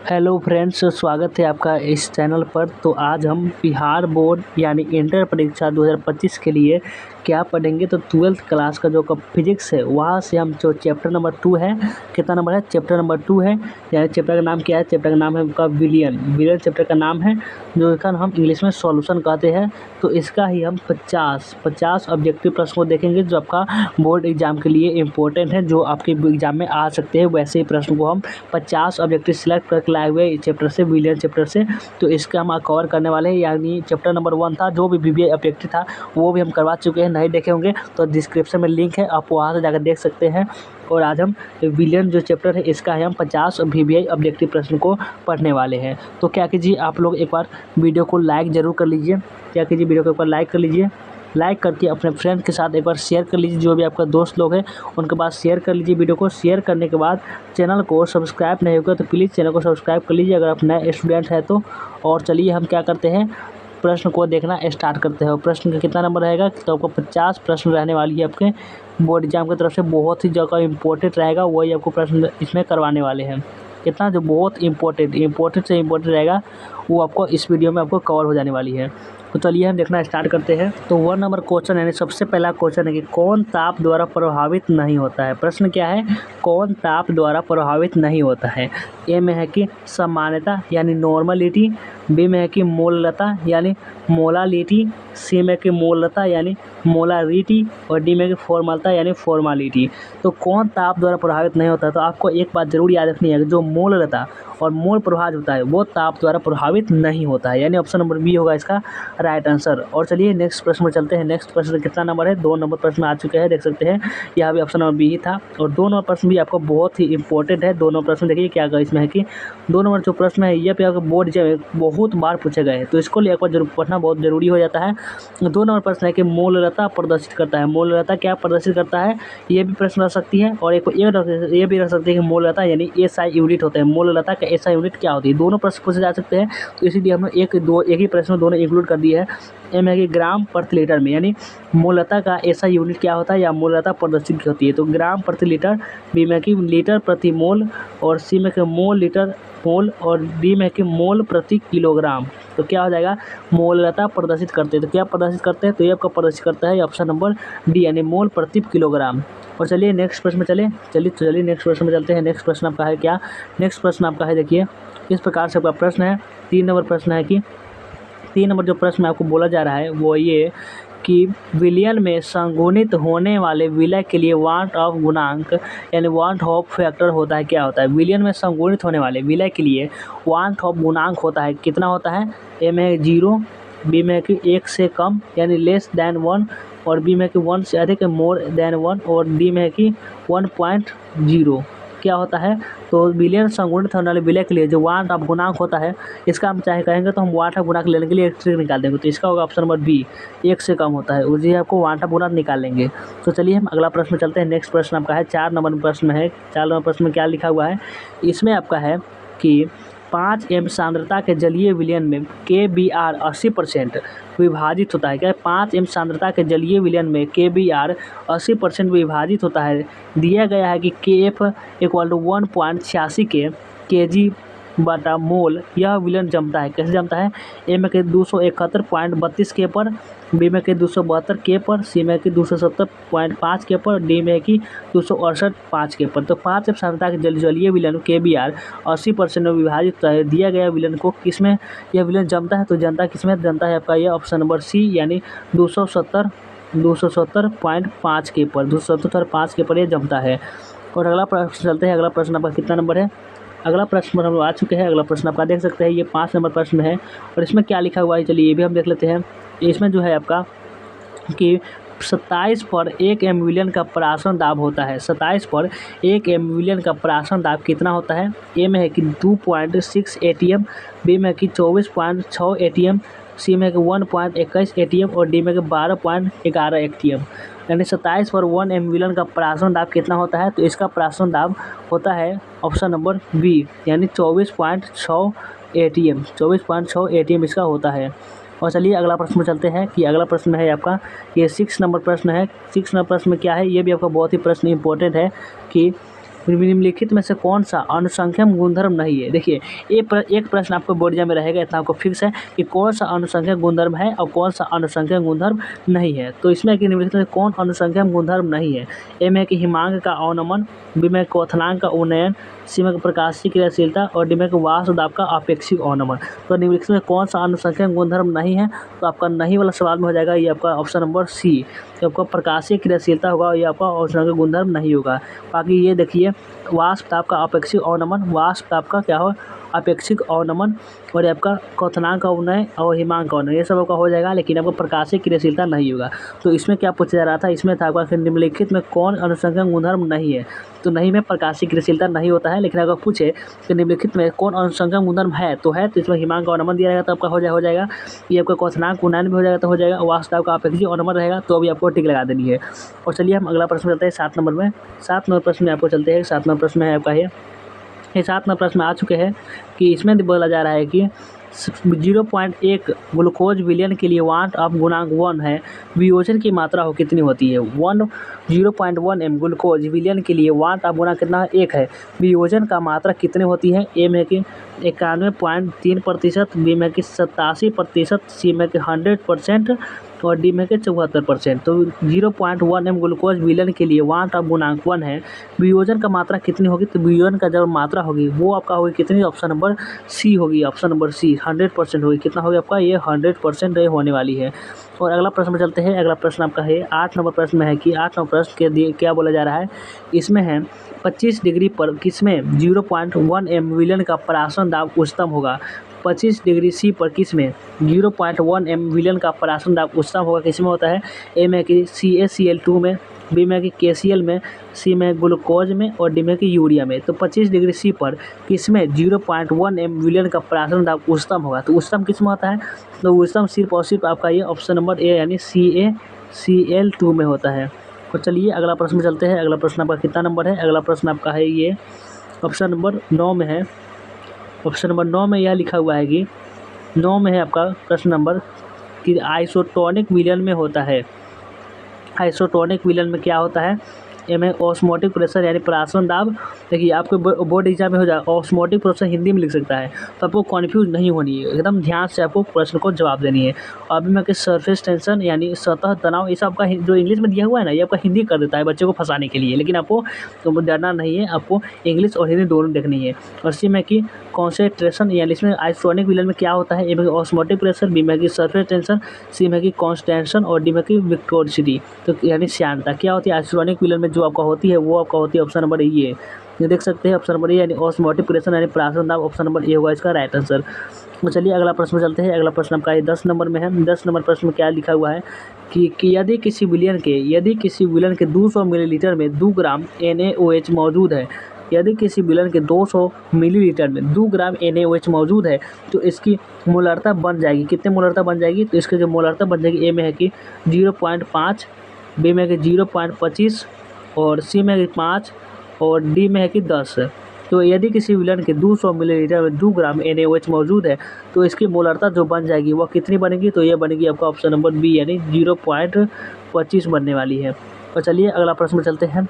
Hello friends, स्वागत है आपका इस चैनल पर। तो आज हम बिहार बोर्ड यानी इंटर परीक्षा 2025 के लिए क्या पढ़ेंगे। तो 12th क्लास का जो फिजिक्स है वहाँ से हम जो चैप्टर नंबर 2 है, कितना नंबर है, चैप्टर नंबर 2 है। यानी चैप्टर का नाम क्या है, चैप्टर का नाम है आपका विलियन चैप्टर का नाम है, जो इसका हम इंग्लिश में सॉल्यूशन कहते हैं। तो इसका ही हम 50 ऑब्जेक्टिव प्रश्न को देखेंगे जो आपका बोर्ड एग्जाम के लिए इम्पोर्टेंट है, जो आपके एग्जाम में आ सकते हैं। वैसे ही प्रश्न को हम 50 ऑब्जेक्टिव सिलेक्ट करके लाए हुए इस चैप्टर से, विलियन चैप्टर से। तो इसका हम कवर करने वाले हैं। यानी चैप्टर नंबर 1 था, जो भी वीवीआई ऑब्जेक्टिव था वो भी हम करवा चुके हैं। नहीं देखे होंगे तो डिस्क्रिप्शन में लिंक है, आप वहाँ से जाकर देख सकते हैं। और आज हम विलियन जो चैप्टर है इसका है हम 50 वीवीआई ऑब्जेक्टिव प्रश्न को पढ़ने वाले हैं। तो क्या कीजिए, आप लोग एक बार वीडियो को लाइक ज़रूर कर लीजिए। क्या कीजिए, वीडियो को एक बार लाइक कर लीजिए। लाइक करके अपने फ्रेंड के साथ एक बार शेयर कर लीजिए। जो भी आपका दोस्त लोग हैं उनके पास शेयर कर लीजिए वीडियो को। शेयर करने के बाद चैनल को सब्सक्राइब नहीं होगा तो प्लीज़ चैनल को सब्सक्राइब कर लीजिए अगर आप नए स्टूडेंट हैं तो। और चलिए हम क्या करते हैं, प्रश्न को देखना स्टार्ट करते हैं। और प्रश्न का कितना नंबर रहेगा, तो आपको 50 प्रश्न रहने वाली है आपके बोर्ड एग्जाम की तरफ से। बहुत ही जगह इंपॉर्टेंट रहेगा, वही आपको प्रश्न इसमें करवाने वाले हैं। कितना जो बहुत इंपॉर्टेंट से इंपॉर्टेंट रहेगा वो आपको इस वीडियो में आपको कवर हो जाने वाली है। तो चलिए हम देखना स्टार्ट करते हैं। तो 1 नंबर क्वेश्चन यानी सबसे पहला क्वेश्चन है कि कौन ताप द्वारा प्रभावित नहीं होता है। प्रश्न क्या है, कौन ताप द्वारा प्रभावित नहीं होता है। ए में है कि सामान्यता यानी नॉर्मलिटी, बी में है कि मोललता यानी मोलालिटी, सी में कि मोललता यानी मोलारिटी, और डी में कि फॉर्मलता यानी फॉर्मालिटी। तो कौन ताप द्वारा प्रभावित नहीं होता है, तो आपको एक बात जरूर याद रखनी है कि जो मोललता और मोल प्रभाव होता है वो ताप द्वारा प्रभावित नहीं होता है। यानी ऑप्शन नंबर बी होगा इसका राइट आंसर। और चलिए नेक्स्ट प्रश्न में चलते हैं। नेक्स्ट प्रश्न कितना नंबर है, 2 नंबर प्रश्न आ चुके हैं, देख सकते हैं। यहाँ भी ऑप्शन नंबर बी ही था। और 2 नंबर प्रश्न भी आपको बहुत ही इंपॉर्टेंट है। 2 नंबर प्रश्न देखिए क्या इसमें है कि 2 नंबर जो प्रश्न है ये पे आपको बोर्ड जो बहुत बार पूछे गए हैं, तो इसको लेकर जरूर पढ़ना बहुत जरूरी हो जाता है। 2 नंबर प्रश्न है कि मोललता प्रदर्शित करता है। मोललता क्या प्रदर्शित करता है, ये भी प्रश्न रह सकती है। और एक ये भी रह सकती है कि मोललता यानी एसआई यूनिट होता है। मोललता का एसआई यूनिट क्या होती है, दोनों प्रश्न पूछे जा सकते हैं। तो इसीलिए हमने एक ही प्रश्न दोनों इंक्लूड कर दिए है। एम है कि ग्राम प्रति लीटर में, यानी मोललता का ऐसा यूनिट क्या होता है या मोललता प्रदर्शित होती है, तो ग्राम प्रति लीटर। बी में कि लीटर प्रति मोल, और सी में कि मोल लीटर मोल, और डी में कि मोल प्रति किलोग्राम। तो क्या हो जाएगा, मोललता प्रदर्शित करते हैं। तो क्या प्रदर्शित करते हैं, तो ये आपका प्रदर्शित करता है ऑप्शन नंबर डी यानी मोल प्रति किलोग्राम। और चलिए नेक्स्ट प्रश्न में चलिए नेक्स्ट प्रश्न में चलते हैं। नेक्स्ट प्रश्न आपका है क्या, नेक्स्ट प्रश्न आपका है देखिए इस प्रकार से आपका प्रश्न है। 3 नंबर प्रश्न है कि 3 नंबर जो प्रश्न आपको बोला जा रहा है वो ये कि विलयन में संगुणित होने वाले विलय के लिए वांट ऑफ गुणांक यानी वांट ऑफ फैक्टर होता है। क्या होता है, विलयन में संगुणित होने वाले विलय के लिए वांट ऑफ गुणांक होता है, कितना होता है। ए में 0, बी में कि 1 से कम यानी लेस दैन 1, और बी में कि 1 से अधिक मोर दैन 1, और डी में कि 1.0 क्या होता है। तो विलयन संगुणित होने वाले विलय के लिए जो वांट ऑफ गुणांक होता है, इसका हम चाहे कहेंगे तो हम वांट ऑफ गुणांक लेने के लिए एक ट्रिक निकाल देंगे। तो इसका होगा ऑप्शन नंबर बी, 1 से कम होता है, उसी आपको वांट ऑफ गुणांक निकाल लेंगे। तो चलिए हम अगला प्रश्न चलते हैं। नेक्स्ट प्रश्न आपका है 4 नंबर प्रश्न है। 4 नंबर प्रश्न में क्या लिखा हुआ है, इसमें आपका है कि 5 एम सांद्रता के जलीय विलयन में KBr 80% विभाजित होता है। क्या 5 एम सांद्रता के जलीय विलयन में KBr 80% विभाजित होता है। दिया गया है कि KF = 1.86 kg बटा मोल यह विलयन जमता है। कैसे जमता है, ए में के 271.32 के पर, बी में के 272 के पर, सी में कि 270.5 के पर, डी में कि 268.5 के पर। तो 5 एम सांद्रता के जलीय विलयन KBr 80% में विभाजित होता है। दिया गया विलयन को किसमें यह विलयन जमता है, तो जनता किसमें जनता है आपका ये ऑप्शन नंबर सी यानी 270.5 के पर, 270.5 के पर ये जमता है। और अगला प्रश्न चलते हैं। अगला प्रश्न आपका कितना नंबर है, अगला प्रश्न हम लोग आ चुके हैं। अगला प्रश्न आपका देख सकते हैं, ये 5 नंबर प्रश्न है। और इसमें क्या लिखा हुआ है, चलिए ये भी हम देख लेते हैं। इसमें जो है आपका कि 27 पर 1 एम विलयन का परासरण दाब होता है। 27 पर 1 एम विलयन का परासरण दाब कितना होता है। ए में है कि 2.6 ATM, बी में कि 24.6 ATM, सी में कि 1.21 ATM, और डी में कि 12.11 ATM। यानी 27 पर 1 एम विलयन का परासरण दाब कितना होता है, तो इसका परासरण दाब होता है ऑप्शन नंबर बी यानी 24.6 ATM। 24.6 ATM इसका होता है। और चलिए अगला प्रश्न में चलते हैं कि अगला प्रश्न है आपका ये 6 नंबर प्रश्न है। 6 नंबर प्रश्न में क्या है, ये भी आपका बहुत ही प्रश्न इंपॉर्टेंट है कि निम्नलिखित में से कौन सा अनुसंख्यम गुणधर्म नहीं है। देखिए एक प्रश्न आपको बोर्ड एग्जाम में रहेगा, इतना आपको फिक्स है कि कौन सा अनुसंख्यम गुणधर्म है और कौन सा अनुसंख्यम गुणधर्म नहीं है। तो इसमें कि निम्नलिखित में कौन अनुसंख्यम गुणधर्म नहीं है। ए में कि हिमांक का अवनमन, बी में क्वथनांक का उन्नयन, सी में प्रकाशीय क्रियाशीलता और डी में वाष्प दाब का अपेक्षिक अवनमन। तो निम्नलिखित में कौन सा अनुसंख्यम गुणधर्म नहीं है। तो आपका नहीं वाला सवाल में हो जाएगा ये आपका ऑप्शन नंबर सी। तो आपका प्रकाशीय क्रियाशीलता होगा और ये आपका अनुसंख्यम गुणधर्म नहीं होगा। बाकी ये देखिए वाष्प दाब का अपेक्षिक अवनमन, वाष्प दाब का क्या हो अपेक्षिक अवनमन, और आपका क्वथनांक का उन्नयन और हिमांक का उन्नयन, ये सब आपका हो जाएगा। लेकिन आपका प्रकाशीय क्रियाशीलता नहीं होगा। तो इसमें क्या पूछा जा रहा था, इसमें था आपका निम्नलिखित में कौन अनुसंख्यम गुणधर्म नहीं है। तो नहीं में प्रकाशीय क्रियाशीलता नहीं होता है। लेकिन अगर पूछे कि निम्नलिखित में कौन अनुसंख्यम गुणधर्म है, तो है, तो इसमें हिमांक का अवनमन दिया रहेगा तो आपका हो जाएगा। ये आपका क्वथनांक उन्नयन भी हो जाएगा तो हो जाएगा। वाष्प दाब का अपेक्षिक अवनमन रहेगा तो अभी आपको टिक लगा देनी है। और चलिए हम अगला प्रश्न चलते हैं 7 नंबर में। 7 नंबर प्रश्न में आपको चलते हैं। 7 नंबर प्रश्न में है आपका ये 7 नंबर प्रश्न आ चुके हैं कि इसमें बोला जा रहा है कि 0.1 ग्लूकोज विलयन के लिए वाट ऑफ गुणांक 1 है, वियोजन की मात्रा हो कितनी होती है। 0.1 m ग्लूकोज विलयन के लिए वाट ऑफ गुणांक कितना है 1 है, वियोजन का मात्रा कितनी होती है। ए में कि 91.3%, बी में कि 87%, सी में कि 100% और डी में कि 74%। तो 0.1 m ग्लूकोज विलयन के लिए वाट ऑफ गुणांक 1 है, वियोजन का मात्रा कितनी होगी। तो वियोजन का जब मात्रा होगी वो आपका होगी कितनी, ऑप्शन नंबर सी होगी। ऑप्शन नंबर सी 100% होगी। कितना होगी आपका, ये 100% होने वाली है। और अगला प्रश्न में चलते हैं। अगला प्रश्न आपका है 8 नंबर प्रश्न में है कि 8 नंबर प्रश्न के लिए क्या बोला जा रहा है। इसमें है 25 डिग्री पर किसमें 0.1 m विलयन का परासन दाब उच्चतम होगा। 25 डिग्री सी पर किसमें 0.1 m विलयन का परासन दाब उच्चतम होगा, किसमें होता है। ए में कि CaCl2 में, बी में कि KCl में, सी में ग्लूकोज में और डी में कि यूरिया में। तो 25 डिग्री सी पर किसमें 0.1 m विलयन का परासन दाब उच्चतम होगा। तो उच्चतम किसमें होता है, तो उच्चतम सिर्फ और सिर्फ आपका ये ऑप्शन नंबर ए यानी CaCl2 में होता है। तो चलिए अगला प्रश्न में चलते हैं। अगला प्रश्न आपका कितना नंबर है। अगला प्रश्न आपका है ये ऑप्शन नंबर 9 में है। ऑप्शन नंबर 9 में यह लिखा हुआ है कि 9 में है आपका प्रश्न नंबर कि आइसोटोनिक विलयन में होता है। आइसोटोनिक विलयन में क्या होता है। ए में ऑस्मोटिक प्रेशर यानी परासन दाब। देखिए आपके बोर्ड एग्जाम में हो जाए ऑस्मोटिक प्रेशर हिंदी में लिख सकता है, तो आपको कन्फ्यूज नहीं होनी है, एकदम ध्यान से आपको प्रश्न को जवाब देनी है। अभी में कि सरफेस टेंशन यानी सतह तनाव, ये सब आपका जो इंग्लिश में दिया हुआ है ना, ये आपका हिंदी कर देता है बच्चे को फंसाने के लिए। लेकिन आपको तो डरना नहीं है, आपको इंग्लिश और हिंदी दोनों देखनी है। और सी में कि कॉन्सेंट्रेशन यानी इसमें आइसोटोनिक विलयन में क्या होता है। ए में ऑस्मोटिक प्रेशर, बी में कि सरफेस टेंशन, सी में कि कॉन्स्टेंशन और डी में कि विस्कोसिटी। तो यानी श्यानता क्या होती है आइसोटोनिक विलयन में जो आपका होती है वो आपका होती है ऑप्शन नंबर ये देख सकते हैं। ऑप्शन नंबर ए यानी ऑस्मोटिक प्रेशर यानी परासन दाब, ऑप्शन नंबर ए होगा इसका राइट आंसर। तो चलिए अगला प्रश्न में चलते हैं। अगला प्रश्न आपका 10 नंबर में है। 10 नंबर प्रश्न में क्या लिखा हुआ है कि यदि किसी विलयन के 200 मिलीलीटर में 2 ग्राम NaOH मौजूद है, यदि किसी विलयन के 200 मिलीलीटर में 2 ग्राम NaOH मौजूद है तो इसकी मोलरता बन जाएगी। कितने मोलरता बन जाएगी, तो इसकी जो मोलरता बन जाएगी ए में है कि 0.5, बी में है कि 0.25 और सी में है कि 5 और डी में है कि 10। तो यदि किसी विलयन के 200 मिलीलीटर में 2 ग्राम NaOH मौजूद है तो इसकी मोलरता जो बन जाएगी वह कितनी बनेगी, तो ये बनेगी आपका ऑप्शन नंबर बी यानी 0.25 बनने वाली है। तो चलिए अगला प्रश्न में चलते हैं।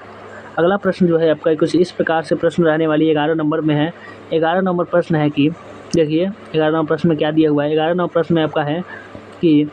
अगला प्रश्न जो है आपका कुछ इस प्रकार से प्रश्न रहने वाली 11 नंबर में है। 11 नंबर प्रश्न है कि देखिए 11 नंबर प्रश्न में क्या दिया हुआ है। 11 नंबर प्रश्न में आपका है कि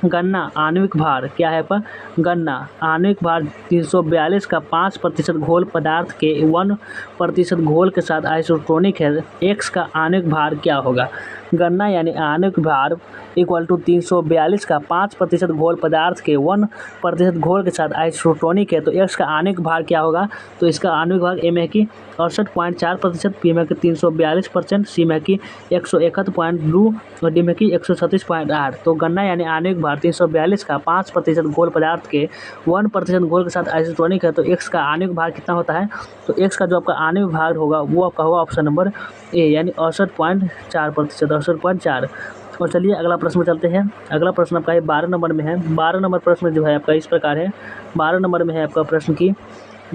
गन्ना आणविक भार क्या है आपका, गन्ना आणविक भार 342 का 5% घोल पदार्थ के 1% घोल के साथ आइसोटोनिक है, एक्स का आणविक भार क्या होगा। गन्ना यानी आणविक भार इक्वल टू 342 का 5% घोल पदार्थ के 1% घोल के साथ आइसोटोनिक है, तो एक्स का आणविक भार क्या होगा। तो इसका आणविक भार ए में कि 68.4%, बी में कि 342%, सी में कि 171.2 और डी में कि 136.8। तो गन्ना यानी आणविक भार 342 का 5% घोल पदार्थ के 1% घोल के साथ आइसोटोनिक है, तो एक्स का आणविक भार कितना होता है। तो एक्स का जो आपका आणविक भार होगा वो आपका होगा ऑप्शन नंबर ए यानी 68.4%, 68.4। और चलिए अगला प्रश्न में चलते हैं। अगला प्रश्न आपका 12 नंबर में है। 12 नंबर प्रश्न जो है आपका इस प्रकार है। 12 नंबर में है आपका प्रश्न की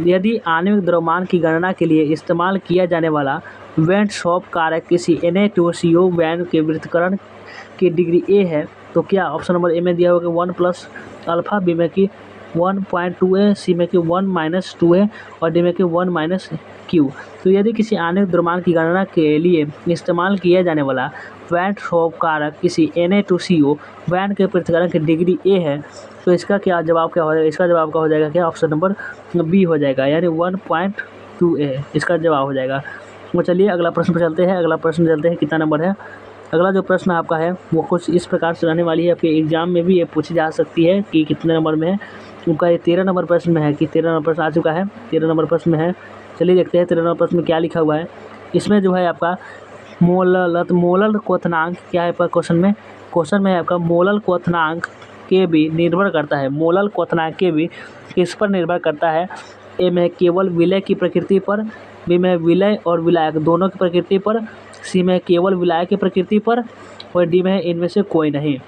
यदि आणविक द्रव्यमान की गणना के लिए इस्तेमाल किया जाने वाला वेंट शॉप कारक किसी Na2CO वैन के वृत्तकरण की डिग्री ए है तो क्या, ऑप्शन नंबर ए में दिया होगा 1+ अल्फा, बी में कि 1.2 है, सी में कि 1-2 है और डी में कि 1-Q। तो यदि किसी आणविक द्रव्यमान की गणना के लिए इस्तेमाल किया जाने वाला वैन होप कारक किसी Na2CO वैन के पृथक्करण की डिग्री ए है, तो इसका क्या जवाब क्या हो जाएगा? इसका जवाब क्या हो जाएगा? क्या ऑप्शन नंबर बी हो जाएगा, यानी 1.2a इसका जवाब हो जाएगा। तो चलिए अगला प्रश्न पर चलते हैं। अगला प्रश्न चलते हैं, कितना नंबर है? अगला जो प्रश्न आपका है वो कुछ इस प्रकार से रहने वाली है, आपके एग्जाम में भी ये पूछी जा सकती है कि कितने नंबर में है। उनका ये 13 नंबर प्रश्न में है कि 13 नंबर प्रश्न आ चुका है, 13 नंबर प्रश्न में है। चलिए देखते हैं 13 नंबर प्रश्न में क्या लिखा हुआ है। इसमें जो है आपका मोलल क्वथनांक क्या है? पर क्वेश्चन में आपका मोलल क्वथनांक के भी निर्भर करता है। मोलल क्वथनांक के भी किस पर निर्भर करता है? ए में केवल विलय की प्रकृति पर, बी में विलय और विलायक दोनों की प्रकृति पर, सी में केवल विलायक की प्रकृति पर और डी में इनमें से कोई नहीं।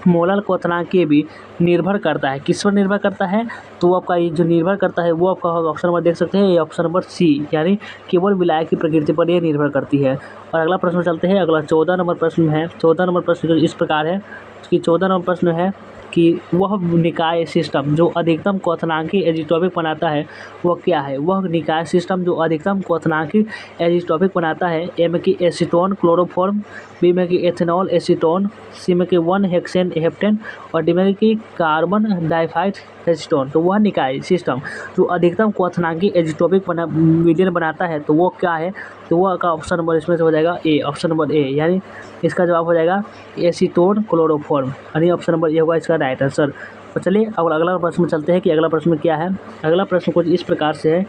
मोलल क्वथनांक के भी निर्भर करता है, किस पर निर्भर करता है? तो आपका ये जो निर्भर करता है वो आपका ऑप्शन नंबर देख सकते हैं, ये ऑप्शन नंबर सी, यानी केवल विलायक की प्रकृति पर ये निर्भर करती है। और अगला प्रश्न चलते हैं। अगला 14 नंबर प्रश्न है। 14 नंबर प्रश्न इस प्रकार है कि 14 नंबर प्रश्न है कि वह निकाय सिस्टम जो अधिकतम क्वथनांकी एजिटोपिक बनाता है वह क्या है? वह निकाय सिस्टम जो अधिकतम क्वथनांकी एजिटोपिक बनाता है। ए में कि एसीटोन क्लोरोफॉर्म, बी में कि एथेनॉल एसीटोन, सी में कि 1-हेक्सेन हेप्टेन और डी में कि कार्बन डाइऑक्साइड एसीटोन। तो वह निकाय सिस्टम जो अधिकतम क्वथनांकी एजिटोपिक विलयन बनाता है तो वो क्या है? तो वह का ऑप्शन नंबर इसमें से हो जाएगा ए, ऑप्शन नंबर ए, यानी इसका जवाब हो जाएगा एसीटोन क्लोरोफॉर्म, यानी ऑप्शन नंबर ए होगा इसका राइट आंसर। तो चलिए अब अगला प्रश्न में चलते हैं कि अगला प्रश्न में क्या है। अगला प्रश्न कुछ इस प्रकार से है,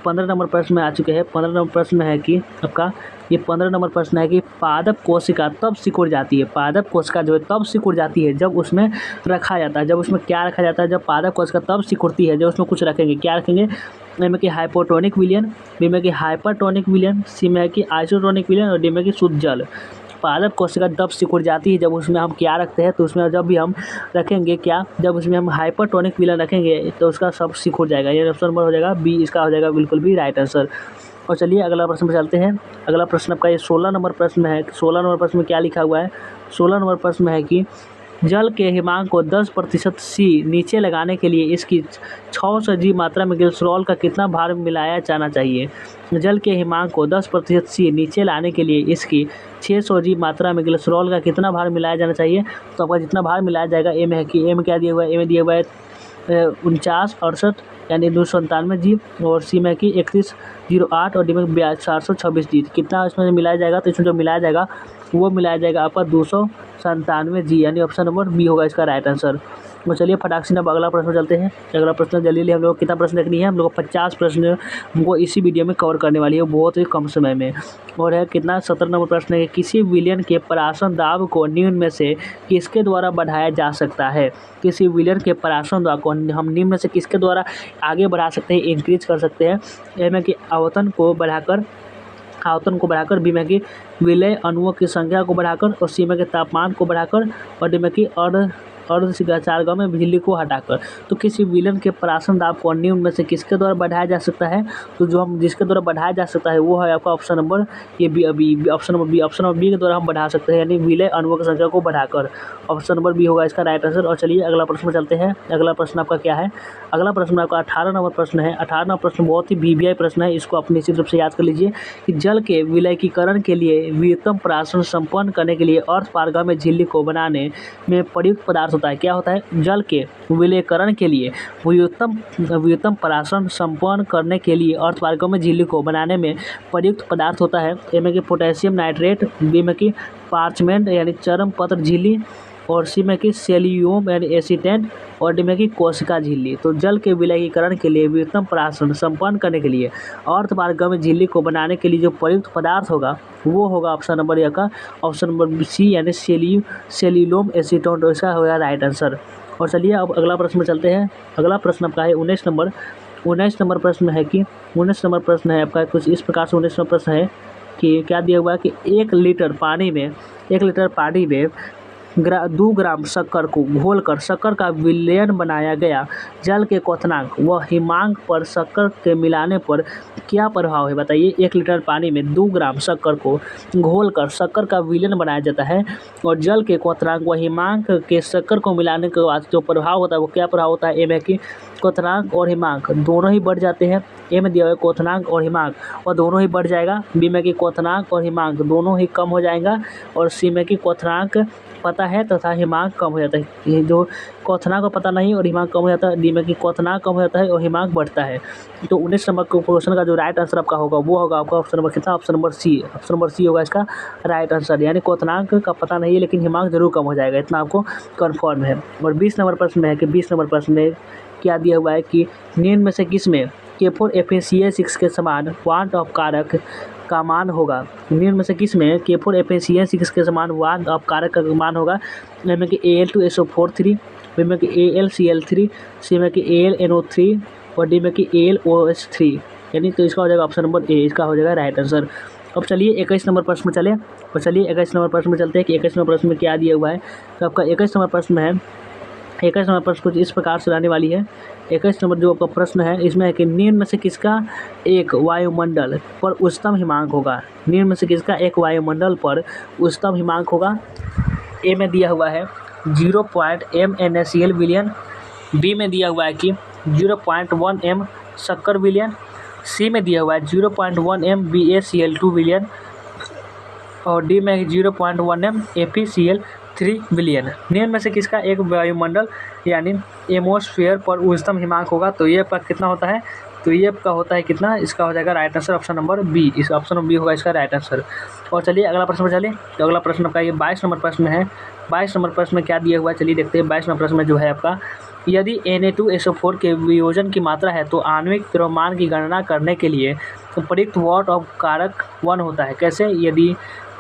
15 नंबर प्रश्न में आ चुके हैं। 15 नंबर प्रश्न में है कि आपका ये 15 नंबर प्रश्न है कि पादप कोशिका तब सिकुड़ जाती है। पादप कोशिका जो है तब सिकुड़ जाती है जब उसमें रखा जाता है। जब उसमें क्या रखा जाता है? जब पादप कोशिका तब सिकुड़ती है जब उसमें कुछ रखेंगे। क्या रखेंगे? ए में कि हाइपोटोनिक विलयन, बी में कि हाइपरटोनिक विलयन, सी में कि आइसोटोनिक विलयन और डी में कि शुद्ध जल। पादप कोशिका तब सिकुड़ जाती है जब उसमें हम क्या रखते हैं? तो उसमें जब भी हम रखेंगे क्या? जब उसमें हम हाइपरटोनिक विलयन रखेंगे तो उसका सब सिकुड़ जाएगा। ये ऑप्शन नंबर हो जाएगा बी, इसका हो जाएगा बिल्कुल भी राइट आंसर। और चलिए अगला प्रश्न पर चलते हैं। अगला प्रश्न आपका ये 16 नंबर प्रश्न में है। 16 नंबर प्रश्न में क्या लिखा हुआ है? 16 नंबर प्रश्न में है कि जल के हिमांक को 10% सी नीचे लगाने के लिए इसकी 600 जी मात्रा में ग्लिसरॉल का कितना भार मिलाया जाना चाहिए? जल के हिमांक को 10% सी नीचे लाने के लिए इसकी 600 जी मात्रा में ग्लिसरॉल का कितना भार मिलाया जाना चाहिए? तो आपका जितना भार मिलाया जाएगा ए में है कि ए में क्या दिया हुआ है? ए में दिया हुआ है 49-68 यानी 297 जी और सी में कि 3108 और डी में 426 जी। कितना इसमें मिलाया जाएगा? तो इसमें जो मिलाया जाएगा वो मिलाया जाएगा आपका 297 जी, यानी ऑप्शन नंबर बी होगा इसका राइट आंसर। तो चलिए फटाक से अब अगला प्रश्न चलते हैं। अगला प्रश्न जल्दी हम लोग कितना प्रश्न देखनी है? हम लोग 50 प्रश्न हमको इसी वीडियो में कवर करने वाली है बहुत ही कम समय में। और है कितना? 17 नंबर प्रश्न है, किसी विलयन के परासन दाब को निम्न में से किसके द्वारा बढ़ाया जा सकता है? किसी विलयन के परासन दाब को हम निम्न में से किसके द्वारा आगे बढ़ा सकते हैं, इंक्रीज कर सकते हैं? ए में कि आवर्तन को बढ़ाकर, बी में कि विलय अणुओं की संख्या को बढ़ाकर और सी में के तापमान को बढ़ाकर और डी में कि अर्धचार्गों में बिजली को हटाकर। तो किसी विलयन के परासन दाब को निम्न में से किसके द्वारा बढ़ाया जा सकता है? तो जो हम जिसके द्वारा बढ़ाया जा सकता है वो है आपका ऑप्शन नंबर ये बी, ऑप्शन नंबर बी के द्वारा हम बढ़ा सकते हैं, यानी विलय अणुओं की संख्या को बढ़ाकर। ऑप्शन नंबर बी होगा इसका राइट आंसर। और चलिए अगला प्रश्न में चलते हैं। अगला प्रश्न आपका क्या है? अगला प्रश्न आपका 18 नंबर प्रश्न है। 18 नंबर प्रश्न बहुत ही VVI प्रश्न है, इसको आप निश्चित रूप से याद कर लीजिए कि जल के विलयीकरण के लिए व्युत्पन्न परासन संपन्न करने के लिए अर्ध पारगम्य झिल्ली को बनाने में प्रयुक्त पदार्थ होता है। क्या होता है? जल के विलयीकरण के लिए व्युत्पन्न परासन संपन्न करने के लिए अर्ध पारगम्य झिल्ली को बनाने में प्रयुक्त पदार्थ होता है। ए में कि पोटेशियम नाइट्रेट, बी में कि पार्चमेंट यानी चर्म पत्र झिल्ली और सी में कि सेल्यूम यानी एसीटेंट और डी में कि कोशिका झिल्ली। तो जल के विलयीकरण के लिए व्युत्पन्न परासन संपन्न करने के लिए अर्ध पारगम्य झिल्ली को बनाने के लिए जो प्रयुक्त पदार्थ होगा वो होगा ऑप्शन नंबर ए का ऑप्शन नंबर सी, यानी सेल्यूलोम एसीटोन। तो इसका होगा राइट आंसर। और चलिए अब अगला प्रश्न में चलते हैं। अगला प्रश्न आपका है 19 नंबर प्रश्न है कि 19 नंबर प्रश्न है आपका कुछ इस प्रकार से 19 नंबर प्रश्न है कि क्या दिया हुआ है कि 1 लीटर पानी में 2 ग्राम शक्कर को घोलकर शक्कर का विलयन बनाया गया जल के क्वथनांक व हिमांक पर शक्कर के मिलाने पर क्या प्रभाव है? बताइए। 1 लीटर पानी में 2 ग्राम शक्कर को घोलकर शक्कर का विलयन बनाया जाता है और जल के क्वथनांक व हिमांक के शक्कर को मिलाने के बाद जो प्रभाव होता है वो क्या प्रभाव होता है? ए में कि क्वथनांक और हिमांक दोनों ही बढ़ जाते हैं। ए में दिया हुआ क्वथनांक और हिमांक और दोनों ही बढ़ जाएगा। बी में कि क्वथनांक और हिमांक दोनों ही कम हो जाएगा और सी में कि क्वथनांक पता है तथा हिमांक कम हो जाता है। ये जो क्वथनांक को पता नहीं और हिमांक कम हो जाता है। डी में कि क्वथनांक कम हो जाता है और हिमांक बढ़ता है। तो 19 नंबर के क्वेश्चन का जो राइट आंसर आपका होगा वो होगा आपका ऑप्शन नंबर कितना? Option number C. Option number C होगा इसका राइट आंसर। यानी क्वथनांक का पता नहीं है लेकिन हिमांक जरूर कम हो जाएगा, इतना आपको कन्फर्म है। और 20 नंबर प्रश्न में है कि 20 नंबर प्रश्न में क्या दिया हुआ है कि निम्न में से किसमें K4FeCl6 के समान वांट ऑफ कारक का मान होगा? निम्न में से किसमें K4FeCl6 के समान वांट ऑफ कारक का मान होगा? ए में कि Al2SO4 बी में कि AlCl3, सी में कि AlNO3 और डी में कि AlOH3। यानी तो इसका हो जाएगा ऑप्शन नंबर ए, इसका हो जाएगा राइट आंसर। अब चलिए 21 नंबर प्रश्न में चले और चलिए 21 नंबर प्रश्न में चलते हैं कि 21 नंबर प्रश्न में क्या दिया हुआ है। तो आपका 21 नंबर प्रश्न में है, 21 नंबर प्रश्न कुछ इस प्रकार से रहने वाली है। 21 नंबर जो आपका प्रश्न है इसमें है कि निम्न में से किसका एक वायुमंडल पर उच्चतम हिमांक होगा? निम्न में से किसका एक वायुमंडल पर उच्चतम हिमांक होगा? ए में दिया हुआ है 0.m NaCl विलयन, बी में दिया हुआ है कि 0.1 m शक्कर विलयन, सी में दिया हुआ है 0.1 m BaCl2 विलयन और डी में 0.1 m FeCl3 विलयन। निम्न में से किसका एक वायुमंडल यानी एटमॉस्फेयर पर उच्चतम हिमांक होगा? तो ये आपका कितना होता है? तो ये आपका होता है कितना? इसका हो जाएगा right answer option number B. इस ऑप्शन नंबर बी होगा इसका राइट आंसर। और चलिए अगला प्रश्न पर चलिए। तो अगला प्रश्न आपका ये 22 नंबर प्रश्न है। 22 नंबर प्रश्न में क्या दिया हुआ है चलिए देखते हैं। 22 नंबर प्रश्न में जो है आपका यदि Na2SO4 के वियोजन की मात्रा है तो आणविक द्रव्यमान की गणना करने के लिए प्रयुक्त वाट ऑफ कारक 1 होता है। कैसे? यदि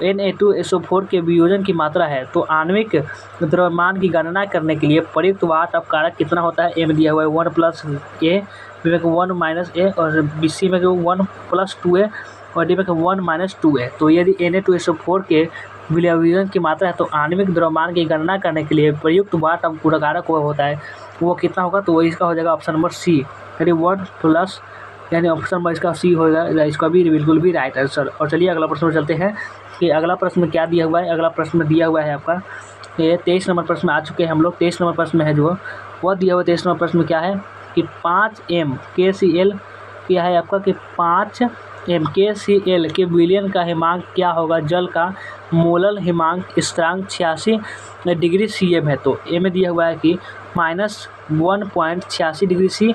Na2SO4 के वियोजन की मात्रा है तो आणविक द्रव्यमान की गणना करने के लिए प्रयुक्त वाट ऑफ कारक कितना होता है? ए में दिया हुआ है 1 + a, बी में 1 - a और सी में 1 + 2a और डी में 1 - 2a। तो यदि Na2SO4 के वियोजन की मात्रा है तो आणविक द्रव्यमान की गणना करने के लिए प्रयुक्त वाट ऑफ कारक वो होता है, वो कितना होगा? तो इसका हो जाएगा ऑप्शन नंबर सी, यानी 1 प्लस, यानी ऑप्शन नंबर इसका सी होगा, इसका भी बिल्कुल भी राइट आंसर। और चलिए अगला प्रश्न में चलते हैं कि अगला प्रश्न में क्या दिया हुआ है। अगला प्रश्न में दिया हुआ है आपका ये 23 नंबर प्रश्न में आ चुके हैं हम लोग। 23 नंबर प्रश्न में है जो वह दिया हुआ 23 नंबर प्रश्न में क्या है कि 5 m KCl क्या है आपका कि 5 m KCl के विलयन का हिमांक क्या होगा? जल का मोलल हिमांक स्थिरांक 86 डिग्री cm है। तो ए में दिया हुआ है कि -1.86 डिग्री C,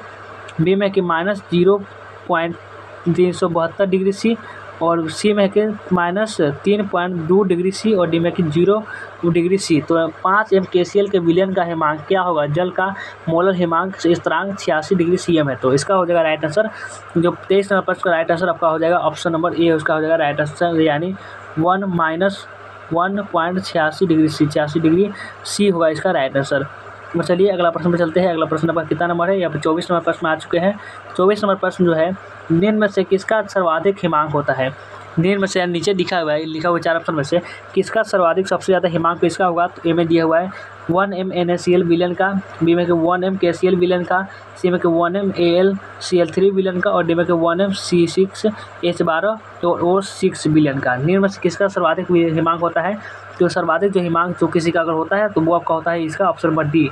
बी में कि -0.372 डिग्री C और सी में कि -3.2 डिग्री C और डी में कि 0 डिग्री C। तो 5 m KCl के विलयन का हिमांक क्या होगा? जल का मोलर हिमांक स्थिरांक 86 डिग्री cm है। तो इसका हो जाएगा राइट आंसर। जो 23 नंबर प्रश्न का राइट आंसर आपका हो जाएगा ऑप्शन नंबर ए, उसका हो जाएगा राइट आंसर, यानी 1 - 1.86 डिग्री C, 86 डिग्री C होगा इसका राइट आंसर। तो चलिए अगला प्रश्न पे चलते हैं। अगला प्रश्न आपका कितना नंबर है? यहाँ पे 24 नंबर प्रश्न आ चुके हैं। 24 नंबर प्रश्न जो है निम्न में से किसका सर्वाधिक हिमांक होता है? निम्न में से नीचे लिखा हुआ है 4 ऑप्शन में से किसका सर्वाधिक सबसे ज़्यादा हिमांक इसका होगा? तो ए में दिया हुआ है 1 m NaCl विलयन का, बी में 1 m KCl विलयन का, सी में 1 m AlCl3 विलयन का और डी में 1 m C6H12 और 6 विलयन का। निम्न में से किसका सर्वाधिक हिमांक होता है? तो सर्वाधिक जो हिमांक जो किसी का अगर होता है तो वो आपका होता है इसका ऑप्शन नंबर डी,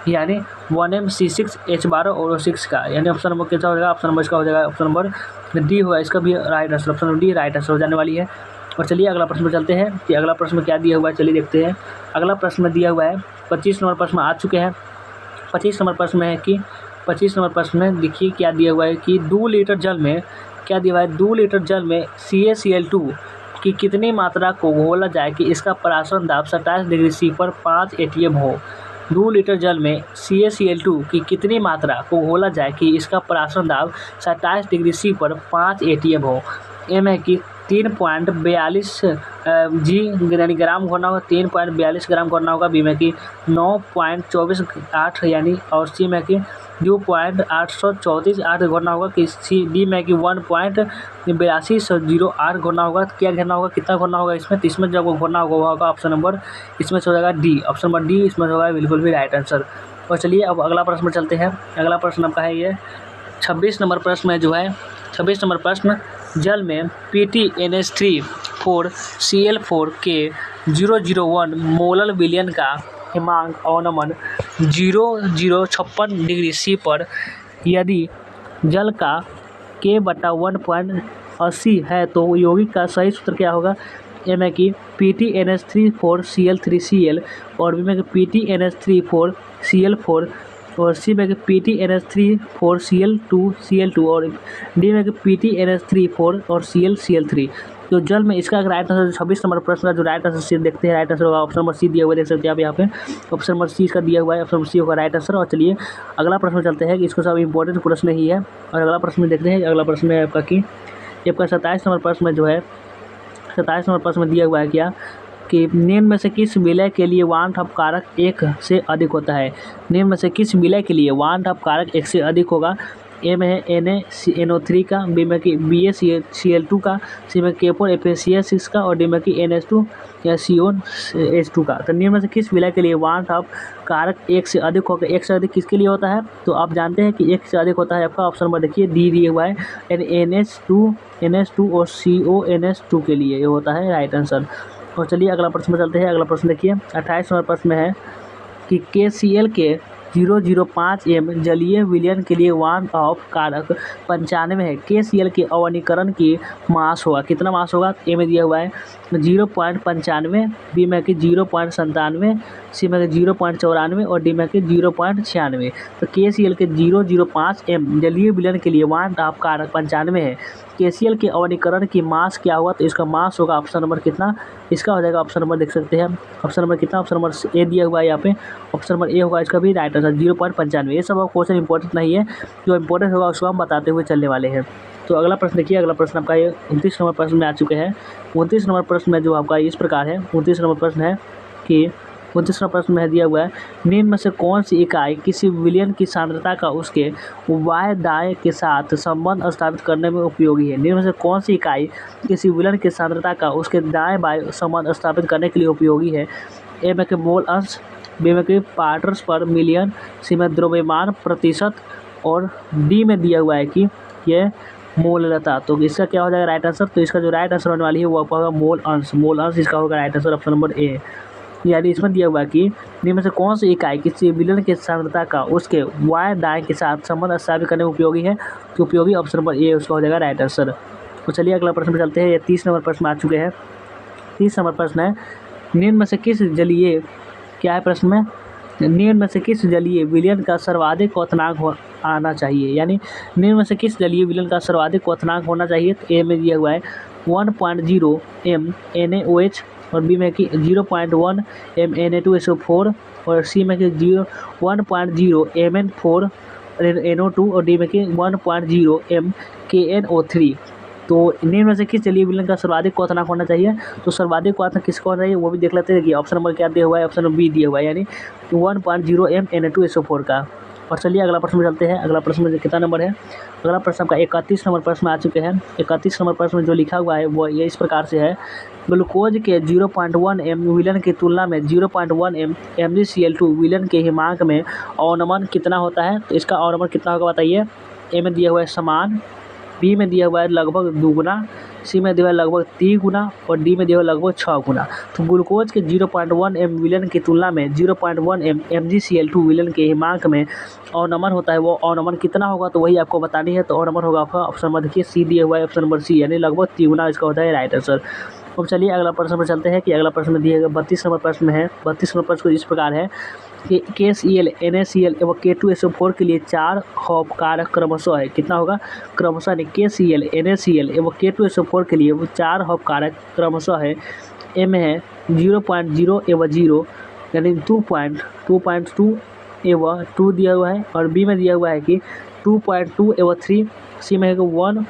यानी 1 m C6H12 और 6 का, यानी ऑप्शन नंबर कैसा हो जाएगा? ऑप्शन नंबर इसका हो जाएगा ऑप्शन नंबर डी होगा, इसका भी right answer, option number D right answer हो जाने वाली है। और चलिए अगला प्रश्न में चलते हैं कि अगला प्रश्न में क्या दिया हुआ है चलिए देखते हैं। अगला प्रश्न में दिया हुआ है 25 नंबर प्रश्न में आ चुके हैं। 25 नंबर प्रश्न में है कि 25 नंबर प्रश्न में देखिए क्या दिया हुआ है कि 2 लीटर जल में क्या दिया हुआ है? 2 लीटर जल में CaCl2 की कितनी मात्रा को घोला जाए कि इसका परासरण दाब 27 डिग्री C पर 5 atm हो? 2 लीटर जल में CaCl2 की कितनी मात्रा को घोला जाए कि इसका परासरण दाब 27 डिग्री C पर 5 atm हो? एम है कि 3.42 जी यानी ग्राम घोलना होगा, 3.42 ग्राम घोलना होगा, बी में कि 9.24 यानी और सी में कि 0.834 घोरना होगा। कि डी में कि 1.8208 घोरना होगा। क्या घेरना होगा, कितना घोरना होगा इसमें, तो इसमें जब घोरना होगा वो होगा ऑप्शन नंबर, इसमें से हो जाएगा डी, ऑप्शन नंबर डी इसमें होगा बिल्कुल भी राइट आंसर। और चलिए अब अगला प्रश्न में चलते हैं। अगला प्रश्न आपका है ये 26 नंबर प्रश्न है जो है 26 नंबर प्रश्न, जल में PTNH3 4Cl4 के 001 मोलर विलयन का हिमांक अवनमन 0.056 डिग्री सी पर यदि जल का K/1.80 है तो यौगिक का सही सूत्र क्या होगा। ए में कि PTNH3 4Cl3Cl और बी में कि PTNH3 4Cl4 और सी में कि PTNH3 4Cl2Cl2 और डी में कि PTNH3 4 और Cl तो जल में इसका राइट आंसर 26 नंबर प्रश्न का जो राइट आंसर देखते हैं, राइट आंसर होगा ऑप्शन नंबर सी दिया हुआ है, देख सकते हैं आप यहाँ पे ऑप्शन नंबर सी इसका दिया हुआ है, ऑप्शन नंबर सी होगा राइट आंसर। और चलिए अगला प्रश्न चलते हैं कि इसको सब इंपॉर्टेंट प्रश्न ही है। और अगला प्रश्न देखते हैं, अगला प्रश्न है आपका कि आपका 27 नंबर प्रश्न में जो है 27 नंबर प्रश्न में दिया हुआ है क्या कि निम्न में से किस विलय के लिए वान ठप कारक 1 से अधिक होता है। निम्न में से किस विलय के लिए वान ठप कारक 1 से अधिक होगा। ए में है NaNO3 का, बी में कि BaCl2 का, सी में K4FeCl6 का और डी में कि NH2 या CONH2 का। तो निम्न में से किस विलय के लिए वान ठप कारक 1 से अधिक होगा। 1 से अधिक किसके लिए होता है, तो आप जानते हैं कि 1 से अधिक होता है आपका ऑप्शन नंबर देखिए डी दिया हुआ है, NH2 और CONH2 के लिए ये होता है राइट आंसर। और चलिए अगला प्रश्न में चलते हैं। अगला प्रश्न देखिए 28 नंबर प्रश्न में है कि KCl के 0.05 m जलीय विलयन के लिए वान ऑफ कारक 95 है। KCl के अवनीकरण की मास होगा, कितना मास होगा, ए में दिया हुआ है 0.95, बी में कि 0.97, सी में 0.94 और डी में कि 0.96। तो KCl के 0.05 m जलीय विलयन के लिए वान ऑफ कारक 95 है। KCl के अवनीकरण की मास क्या होगा, तो इसका मास होगा ऑप्शन नंबर कितना, इसका हो जाएगा ऑप्शन नंबर देख सकते हैं ऑप्शन नंबर कितना, ऑप्शन नंबर ए दिया हुआ है यहाँ पे, ऑप्शन नंबर ए होगा इसका भी राइट आंसर 0.95। ये सब क्वेश्चन इंपॉर्टेंट नहीं है, जो इंपॉर्टेंट होगा उसको हम बताते हुए चलने वाले हैं। तो अगला प्रश्न देखिए, अगला प्रश्न आपका ये 29 नंबर प्रश्न में आ चुके हैं। 29 नंबर प्रश्न में जो आपका इस प्रकार है, 29 नंबर प्रश्न है कि 29 नंबर प्रश्न में दिया हुआ है निम्न में से कौन सी इकाई किसी विलयन की सांद्रता का उसके वाय दाएं के साथ संबंध स्थापित करने में उपयोगी है। निम्न में से कौन सी इकाई किसी विलयन की सांद्रता का उसके दाएं बाएं संबंध स्थापित करने के लिए उपयोगी है। ए में के मोल अंश, बी में के पार्ट्स पर मिलियन, सी में द्रव्यमान प्रतिशत और डी में दिया हुआ है कि ये मोललता। तो इसका क्या हो जाएगा राइट आंसर, तो इसका जो राइट आंसर होने वाली है वो होगा मोल अंश। मोल अंश इसका होगा right answer option number A. यानी इसमें दिया हुआ कि निम्न में से कौन सी इकाई किसी विलयन की सांद्रता का उसके वाय दाएं के साथ संबंध स्थापित करने में उपयोगी है, तो उपयोगी ऑप्शन नंबर ए उसका हो जाएगा राइट आंसर। तो चलिए अगला प्रश्न पे चलते हैं। ये 30 नंबर प्रश्न आ चुके हैं। 30 नंबर प्रश्न है निम्न में से किस जलीय, क्या है प्रश्न में, निम्न में से किस जलीय विलयन का सर्वाधिक क्वथनांक आना चाहिए। यानी निम्न में से किस जलीय विलयन का सर्वाधिक क्वथनांक होना चाहिए। तो ए में दिया हुआ है 1.0 m NaOH और बी में कि 0.1 m Na2SO4 और सी में कि 1.0 Mn4 NO2 और डी में कि 1.0 m KNO3। तो निम्न में से किस जलीय विलयन का सर्वाधिक क्वथनांक होना चाहिए। तो सर्वाधिक क्वथनांक किसका होना चाहिए वो भी देख लेते हैं कि ऑप्शन नंबर क्या दिया हुआ है, ऑप्शन नंबर बी दिया हुआ है यानी 1.0 m Na2SO4 का। और चलिए अगला प्रश्न में चलते हैं। अगला प्रश्न में कितना नंबर है, अगला प्रश्न आपका 31 नंबर प्रश्न में आ चुके हैं। 31 नंबर प्रश्न में जो लिखा हुआ है वो ये इस प्रकार से है, ग्लूकोज के 0.1 m विलयन की तुलना में 0.1 m MgCl2 विलयन के हिमांक में अवनमन कितना होता है। तो इसका अवनमन कितना होगा बताइए। ए में दिया हुआ है समान, बी में दिया हुआ है लगभग 2 गुना, सी में दिया हुआ है लगभग 3 गुना और डी में दिया हुआ है लगभग 6 गुना। तो ग्लूकोज के 0.1 m विलयन की तुलना में 0.1 m MgCl2 विलयन के हिमांक में अवनमन होता है, वो अवनमन कितना होगा तो वही आपको बतानी है। तो अवनमन होगा आपका ऑप्शन नंबर देखिए सी दिया हुआ है, ऑप्शन नंबर सी यानी लगभग 3 गुना इसका होता है राइट आंसर। अब चलिए अगला प्रश्न पर चलते हैं कि अगला प्रश्न में दिया गया 32 नंबर प्रश्न में है। 32 नंबर प्रश्न इस प्रकार है कि KCl NaCl एवं K2SO4 के लिए 4 हॉप कारक क्रमशः है, कितना होगा क्रमशः नहीं, KCl NaCl एवं K2SO4 के लिए वो 4 हॉप कारक क्रमशः है। ए में है 0.0 एवं 0 यानी 2.2 एवं 2 दिया हुआ है और बी में दिया हुआ है कि 2.2 एवं 3, सी में है 1.1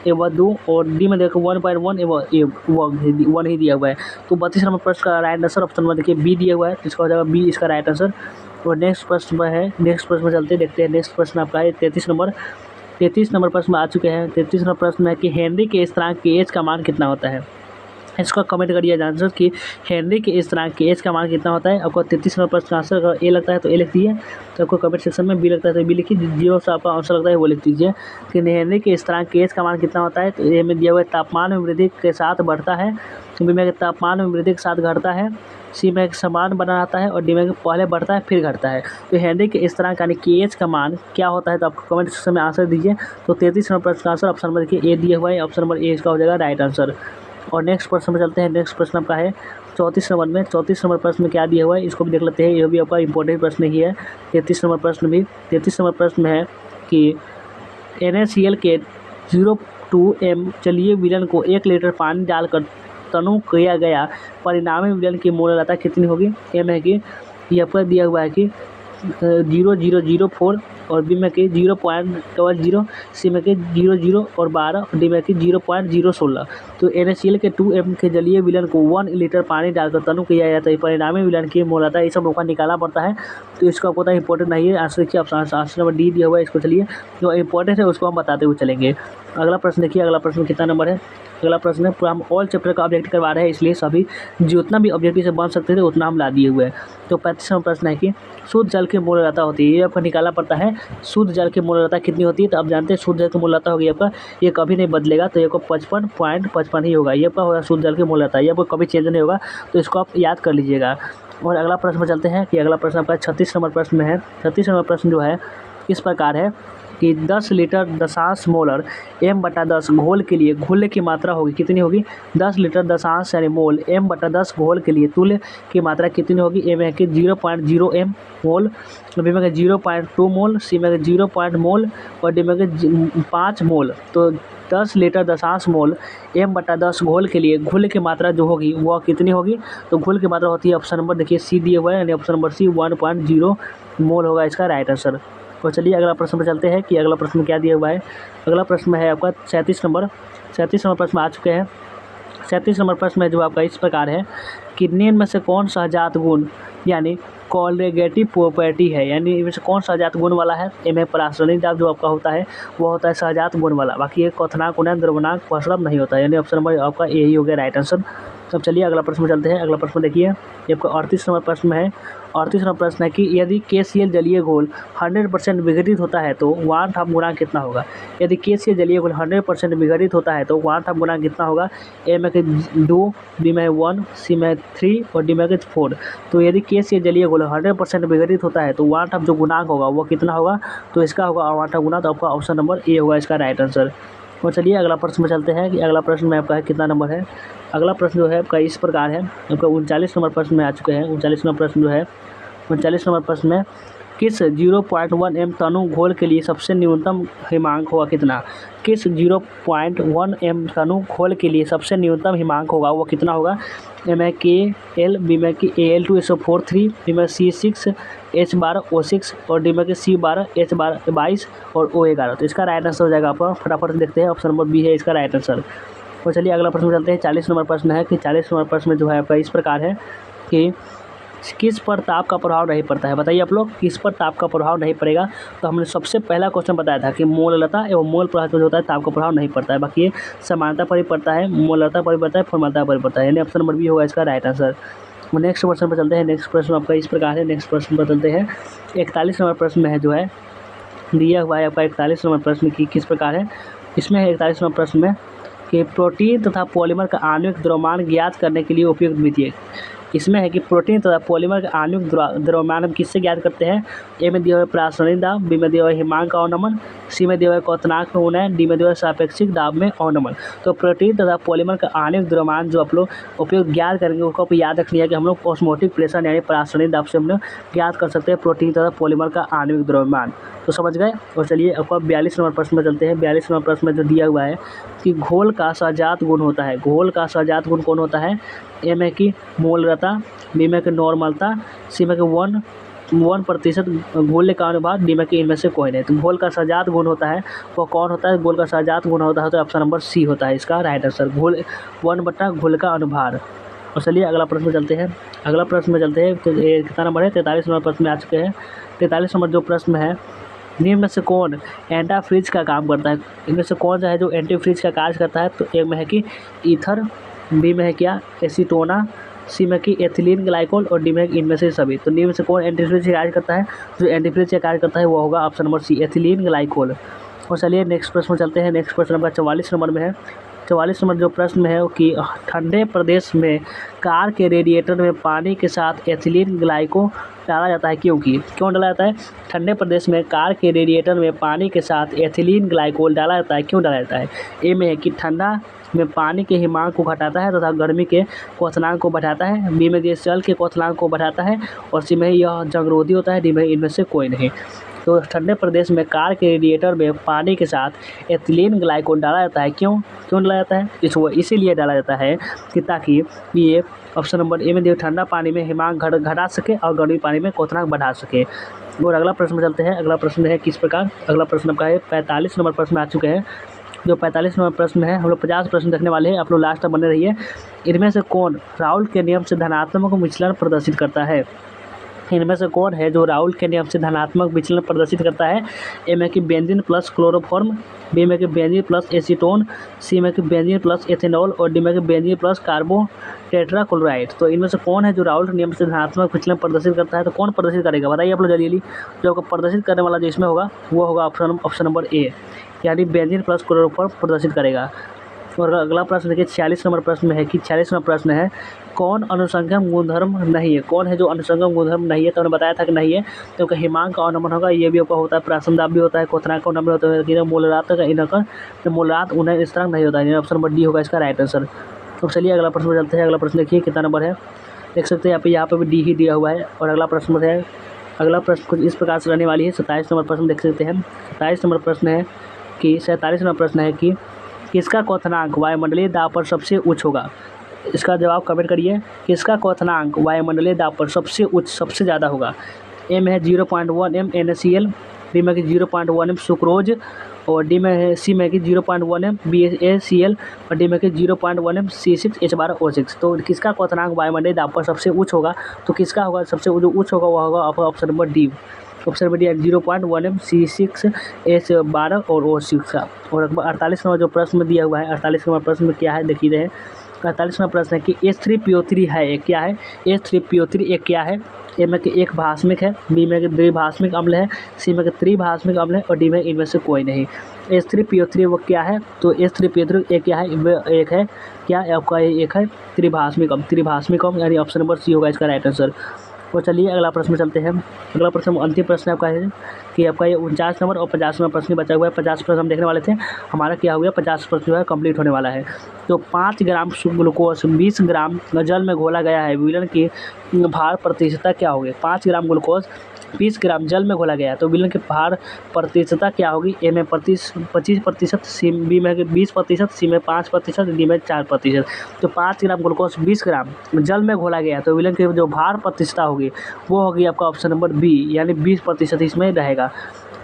एवं 2 और डी में देखो 1.1 एवं 1 ही दिया हुआ है। तो 32 नंबर प्रश्न का राइट आंसर ऑप्शन नंबर देखिए बी दिया हुआ है, तो इसका हो जाएगा बी इसका राइट आंसर। और नेक्स्ट प्रश्न में चलते देखते हैं। नेक्स्ट प्रश्न आपका है 33 नंबर प्रश्न आ चुके हैं। 33 नंबर प्रश्न है कि हेनरी के स्थिरांक के एच का मान कितना होता है। इसका कमेंट करिए आंसर कि हेनरी के स्थिरांक के एच का मान कितना होता है। आपको 33 नंबर प्रश्न का आंसर अगर ए लगता है तो ए लिख दीजिए, तो आपको कमेंट सेक्शन में बी लगता है तो बी लिखिए, जीरो से आपका आंसर लगता है वो लिख दीजिए कि हेनरी के स्थिरांक के एच का मान कितना होता है। तो ए में दिया हुआ तापमान में वृद्धि के साथ बढ़ता है, बी में तापमान में वृद्धि के साथ घटता है, सी में समान बना रहता है और डी में पहले बढ़ता है फिर घटता है। तो हेनरी के स्थिरांक यानी के एच का मान क्या होता है, तो आपको कमेंट सेक्शन में आंसर दीजिए। तो 33 नंबर प्रश्न का आंसर ऑप्शन नंबर देखिए ए दिया हुआ है, ऑप्शन नंबर ए इसका हो जाएगा राइट आंसर। और नेक्स्ट प्रश्न में चलते हैं। नेक्स्ट प्रश्न आपका है 34 नंबर में। 34 नंबर प्रश्न में क्या दिया हुआ है इसको भी देख लेते हैं, यह भी आपका इंपॉर्टेंट प्रश्न ही है। 33 नंबर प्रश्न में है कि NaCl के 0.2 जलीय विलयन को 1 लीटर पानी डालकर तनु किया गया, परिणामी विलयन की मोलरता कितनी होगी। एम है कि ये आपका दिया हुआ है कि 0.004 और बी में कि 0.00, सी में कि 0.0 और 12 और डी में कि 0.016। तो NaCl के 2m के जलीय विलयन को 1 लीटर पानी डालकर तनु किया जाता है, परिणामी विलयन की मोलरता ये सब लोग का निकालना पड़ता है। तो इसका पता इंपॉर्टेंट नहीं है, आंसर देखिए आंसर नंबर डी दिया हुआ है। इसको चलिए जो इंपॉर्टेंट है उसको हम बताते हुए चलेंगे। अगला प्रश्न देखिए, अगला प्रश्न कितना नंबर है। अगला प्रश्न है, पूरा हम ऑल चैप्टर का ऑब्जेक्ट करवा रहे हैं, इसलिए सभी जितना भी ऑब्जेक्टिव से बन सकते थे उतना हम ला दिए हुए हैं। तो 35 नंबर प्रश्न है कि शुद्ध जल की मोलरता होती है, ये आपको निकालना पड़ता है शुद्ध जल की मोलरता कितनी होती है। तो आप जानते हैं शुद्ध जल की मोलरता होगी आपका, ये कभी नहीं बदलेगा, तो ये आपको 55.55 ही होगा, ये आपका होगा शुद्ध जल की मोलरता, ये आपको कभी चेंज नहीं होगा, तो इसको आप याद कर लीजिएगा। और अगला प्रश्न में चलते हैं कि अगला प्रश्न आपका 36 नंबर प्रश्न में है। 36 नंबर प्रश्न जो है इस प्रकार है कि 10 लीटर 10 मोलर m/10 घोल के लिए घुलने की मात्रा होगी कितनी होगी। 10 लीटर 10 यानी मोल m/10 घोल के लिए तुल्य की मात्रा कितनी होगी। ए में है कि 0.0 m मोल, बी में 0.2 मोल, सी में 0 मोल और डी में 5 मोल। तो 10 लीटर 10 मोल m/10 घोल के लिए घुल की मात्रा जो होगी वह कितनी होगी। तो घुल की मात्रा होती है ऑप्शन नंबर देखिए सी दिए हुआ है, यानी ऑप्शन नंबर सी 1.0 मोल होगा इसका राइट आंसर। तो चलिए अगला प्रश्न पर चलते हैं कि अगला प्रश्न में क्या दिया हुआ है। अगला प्रश्न में है आपका 37 नंबर प्रश्न आ चुके हैं। 37 नंबर प्रश्न में जो आपका इस प्रकार है कि निम्न में से कौन सा जात गुण यानी कॉलरेगेटिव प्रॉपर्टी है, यानी इनमें से कौन सा जात गुण वाला है। इनमें प्रासरणिक दाब जो आपका होता है वो होता है सहजात गुण वाला, बाकी ये क्वथनांक उन्नयन द्रवनांक प्रसरण नहीं होता, यानी ऑप्शन नंबर आपका यही हो गया राइट आंसर। तब चलिए अगला प्रश्न में चलते हैं। अगला प्रश्न देखिए ये आपका 38 नंबर प्रश्न में है। 38 नंबर प्रश्न है कि यदि KCl जलीय घोल 100% विघटित होता है तो 1/2 गुणांक कितना होगा। यदि KCl जलीय घोल 100% विघटित होता है तो 1/2 गुणांक कितना होगा। ए में 2, बी में 1, सी में 3 और डी में 4। तो यदि KCl जलीय घोल 100% विघटित होता है तो 1/2 जो गुणांक होगा वो कितना होगा। तो इसका होगा 1/2 गुना, तो आपका ऑप्शन नंबर ए होगा इसका राइट आंसर। और चलिए अगला प्रश्न में चलते हैं कि अगला प्रश्न में आपका कितना नंबर है। अगला प्रश्न जो है आपका इस प्रकार है, आपका 39 नंबर प्रश्न में आ चुके हैं। 39 नंबर प्रश्न जो है 39 नंबर प्रश्न में किस 0.1 m तनु घोल के लिए सबसे न्यूनतम हिमांक होगा कितना। किस 0.1 m तनु घोल के लिए सबसे न्यूनतम हिमांक होगा वो कितना होगा। ए में KL, बी में Al2SO43, बी में C6 H12O6 और डी में C12 H22 और O11। तो इसका राइट आंसर हो जाएगा आपका, फटाफट देखते हैं, ऑप्शन नंबर बी है इसका राइट आंसर। और चलिए अगला प्रश्न चलते हैं। 40 नंबर प्रश्न है कि 40 नंबर प्रश्न में जो है आपका इस प्रकार है कि किस पर ताप का प्रभाव नहीं पड़ता है। बताइए आप लोग किस पर ताप का प्रभाव नहीं पड़ेगा। तो हमने सबसे पहला क्वेश्चन बताया था कि मोललता एवं मोल प्रभाव जो होता है ताप का प्रभाव नहीं पड़ता है, बाकी ये समानता पर ही पड़ता है, मोललता पर ही पड़ता है, फॉर्मलता पर ही पड़ता है, यानी ऑप्शन नंबर बी होगा इसका राइट आंसर। नेक्स्ट प्रश्न पर चलते हैं। नेक्स्ट प्रश्न आपका इस प्रकार है। नेक्स्ट प्रश्न पर चलते हैं। 41 नंबर प्रश्न में है जो है दिया हुआ है आपका 41 नंबर प्रश्न की किस प्रकार है। इसमें है 41 नंबर प्रश्न में कि प्रोटीन तथा पॉलीमर का आणविक द्रव्यमान ज्ञात करने के लिए उपयुक्त विधि। इसमें है कि प्रोटीन तथा पॉलीमर का आणविक द्रव्यमान हम किससे ज्ञात करते हैं। ए में दिया हुआ प्रासरणिक दाब, बी में दिया हुआ हिमांक अवनमन, सी में दिया हुआ क्वथनांक में उन्नयन, डी में दिया हुआ सापेक्षिक दाब में अवनमन। तो प्रोटीन तथा पॉलीमर का आणविक द्रव्यमान जो आप लोग उपयोग ज्ञात करेंगे उसको आप याद रखनी है कि हम लोग ऑस्मोटिक प्रेशर यानी प्रासरणिक दाब से हम लोग ज्ञात कर सकते हैं प्रोटीन तथा पॉलीमर का आणविक द्रव्यमान। तो समझ गए। और चलिए आपका 42 नंबर प्रश्न में चलते हैं। 42 नंबर प्रश्न में जो दिया हुआ है कि घोल का सहजात गुण होता है। घोल का सहजात गुण कौन होता है। ए में कि मोलरता, बी में कि नॉर्मलता, सी में कि 1% घोलने का अनुपात, डी में कि इनमें से कोई नहीं। तो घोल का सहजात गुण होता है वो कौन होता है। घोल का सहजात गुण होता है तो ऑप्शन नंबर सी होता है इसका राइट आंसर। घोल 1 बटा घोल का अनुभार। और चलिए अगला प्रश्न में चलते हैं। तो ये कितना नंबर है? 43 नंबर प्रश्न में आ चुके हैं। 43 नंबर जो प्रश्न है, निम्न में से कौन एंटाफ्रीज का काम करता है? इनमें से कौन सा है जो एंटीफ्रीज का कार्य करता है? तो ए में है कि ईथर, बी में है क्या एसीटोना, सी में कि एथिलीन ग्लाइकोल और डी में है कि इनमें से सभी। तो निम्न में से कौन एंटीफ्रीज का कार्य करता है? जो एंटीफ्रीज का कार्य करता है वो होगा option number C, ethylene glycol. और चलिए नेक्स्ट प्रश्न में चलते हैं। नेक्स्ट प्रश्न नंबर 44 नंबर में है। 44 नंबर जो प्रश्न है वो कि ठंडे प्रदेश में कार के रेडिएटर में पानी के साथ एथिलीन ग्लाइको डाला जाता है, क्यों डाला जाता है? ठंडे प्रदेश में कार के रेडिएटर में पानी के साथ एथिलीन ग्लाइकोल डाला जाता है, क्यों डाला जाता है? ए में है कि ठंडा में पानी के हिमांक को घटाता है तथा गर्मी के क्वथनांक को बढ़ाता है, बी में ये जल के क्वथनांक को बढ़ाता है और सी में यह जंगरोधी होता है, डी में इनमें से कोई नहीं। तो ठंडे प्रदेश में कार के रेडिएटर में पानी के साथ एथिलीन ग्लाइकोल डाला जाता है, क्यों डाला जाता है? इसीलिए डाला जाता है कि ताकि ये ऑप्शन नंबर ए में दिए ठंडा पानी में हिमांक घटा सके और गर्मी पानी में क्वथनांक बढ़ा सके। और अगला प्रश्न में चलते हैं। अगला प्रश्न है किस प्रकार? अगला प्रश्न आपका है 45 नंबर प्रश्न आ चुके हैं। जो 45 नंबर प्रश्न है, हम लोग 50 प्रश्न देखने वाले हैं, आप लोग लास्ट तक बने रहिए। इनमें से कौन राउल्ट के नियम से धनात्मक विचलन प्रदर्शित करता है? इनमें से कौन है जो राउल्ट के नियम से धनात्मक विचलन प्रदर्शित करता है? ए में कि बेंजीन प्लस क्लोरोफॉर्म, बी में कि बेंजीन प्लस एसीटोन, सी में कि बेंजीन प्लस एथेनॉल और डी में कि बेंजीन प्लस कार्बो टेट्राक्लोराइड। तो इनमें से कौन है जो राउल्ट नियम से धनात्मक विचलन प्रदर्शित करता है? तो कौन प्रदर्शित करेगा बताइए आप लोग जल्दी। जो प्रदर्शित करने वाला जो इसमें होगा वो होगा ऑप्शन नंबर ए, यानी बेंजीन प्लस क्लोरोफॉर्म प्रदर्शित करेगा। और अगला प्रश्न देखिए 46 नंबर प्रश्न में है कि 46 नंबर प्रश्न है कौन अनुसंगम गुणधर्म नहीं है? कौन है जो अनुसंगम गुणधर्म नहीं है? तो हमने बताया था कि नहीं है, क्योंकि हिमांक का अवनमन होगा, ये भी आपका होता है, प्रासंदाब भी होता है, क्वथनांक का अवनमन होता है, लेकिन मोलरात का इनका मोलरात उन्हें इस तरह नहीं होता है। ऑप्शन नंबर डी होगा इसका राइट आंसर। तो चलिए अगला प्रश्न में चलते हैं। अगला प्रश्न देखिए कितना नंबर है, देख सकते हैं यहाँ पे भी डी ही दिया हुआ है। और अगला प्रश्न है, अगला प्रश्न कुछ इस प्रकार से रहने वाली है। 27 नंबर प्रश्न देख सकते हैं। 27 नंबर प्रश्न है कि 47 नंबर प्रश्न है कि किसका क्वथनांक वायुमंडलीय दाब पर सबसे उच्च होगा? इसका जवाब कमेंट करिए। किसका क्वथनांक वायुमंडलीय दाब पर सबसे उच्च, सबसे ज़्यादा होगा? ए में है 0.1 m NaCl, बी में कि 0.1 m सुक्रोज और डी में है सी में कि 0.1 m BaCl और डी में कि 0.1 m C6H12O6। तो किसका क्वथनांक वायुमंडलीय दाब पर सबसे उच्च होगा? तो किसका होगा सबसे जो उच्च होगा वह होगा आपका option number D. Option number D 0.1 m C6H12 और O6 का। और 48 नंबर जो प्रश्न में दिया हुआ है, 48 नंबर प्रश्न में क्या है देखिए रहे। 48 नंबर प्रश्न है कि H3PO3 है एक क्या है? H3PO3 एक क्या है? ए में कि एक भास्मिक है, बी में कि द्विभास्मिक अम्ल है, सी में कि त्रिभास्मिक अम्ल है और डी में इनमें से कोई नहीं। H3PO3 वो क्या है? तो H3PO3 एक क्या है? एक है क्या आपका? एक है त्रिभास्मिक अम्ल, यानी ऑप्शन नंबर सी होगा इसका राइट आंसर। और चलिए अगला प्रश्न में चलते हैं। अगला प्रश्न अंतिम प्रश्न आपका है कि आपका ये 49 नंबर और 50 नंबर प्रश्न बचा हुआ है। 50 प्रश्न हम देखने वाले थे, हमारा क्या हो गया 50 प्रश्न जो है कंप्लीट होने वाला है। तो 5 ग्राम ग्लूकोज 20 ग्राम जल में घोला गया है, विलयन की भार प्रतिशतता क्या होगी? 5 ग्राम ग्लूकोज 20 ग्राम जल में घोला गया है, तो विलयन की भार प्रतिशतता क्या होगी? ए में 25%, सी बी में 20%, सी में 5%, डी में 4%। तो 5 ग्राम ग्लूकोज 20 ग्राम जल में घोला गया है, तो विलयन की जो भार प्रतिशतता होगी वो होगी आपका ऑप्शन नंबर बी, यानी 20% इसमें रहेगा।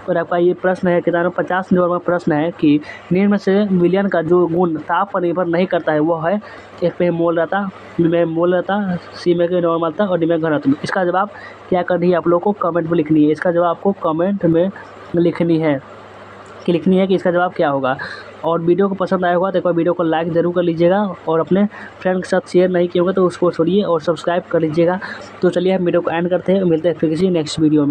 और आपका ये प्रश्न है कितना 50 नंबर का प्रश्न है कि निम्न में से विलयन का जो गुण ताप पर निर्भर नहीं करता है वो है? एक पे मोलरता, बी में मोलरता, सी में नॉर्मलता और डी में घनत्व। इसका जवाब क्या करनी है आप लोगों को कमेंट में लिखनी है। इसका जवाब आपको कमेंट में लिखनी है कि इसका जवाब क्या होगा। और वीडियो को पसंद आया होगा तो एक बार वीडियो को लाइक ज़रूर कर लीजिएगा और अपने फ्रेंड के साथ शेयर नहीं किए होंगे तो उसको छोड़िए और सब्सक्राइब कर लीजिएगा। तो चलिए हम वीडियो को एंड करते हैं, मिलते हैं फिर किसी नेक्स्ट वीडियो में।